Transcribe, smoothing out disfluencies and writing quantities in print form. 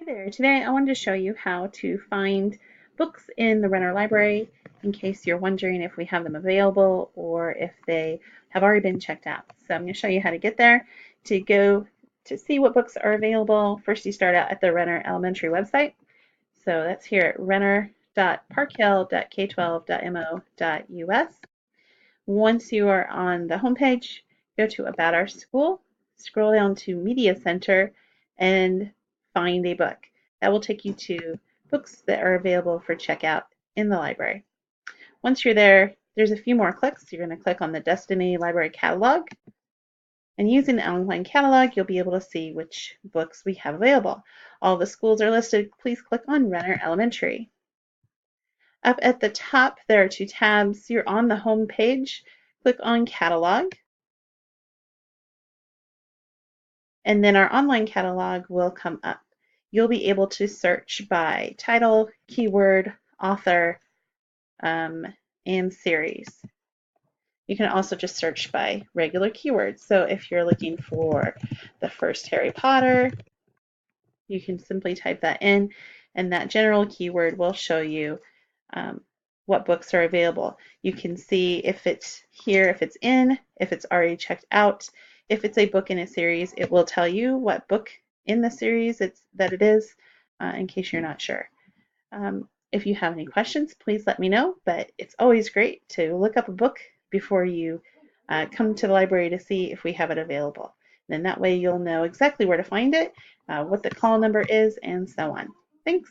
Hey there. Today I wanted to show you how to find books in the Renner Library in case you're wondering if we have them available or if they have already been checked out. So I'm going to show you how to get there. To go to see what books are available, first you start out at the Renner Elementary website. So that's here at renner.parkhill.k12.mo.us. Once you are on the homepage, go to About Our School, scroll down to Media Center, and find a book. That will take you to books that are available for checkout in the library. Once you're there, there's a few more clicks. You're going to click on the Destiny Library Catalog, and using the online catalog, you'll be able to see which books we have available. All the schools are listed. Please click on Renner Elementary. Up at the top, there are two tabs. You're on the home page. Click on Catalog, and then our online catalog will come up. You'll be able to search by title, keyword, author, and series. You can also just search by regular keywords. So if you're looking for the first Harry Potter, you can simply type that in, and that general keyword will show you what books are available. You can see if it's here, if it's in, if it's already checked out. If it's a book in a series, it will tell you what book in the series that it is, in case you're not sure. If you have any questions, please let me know, but it's always great to look up a book before you come to the library to see if we have it available. Then that way you'll know exactly where to find it, what the call number is, and so on. Thanks.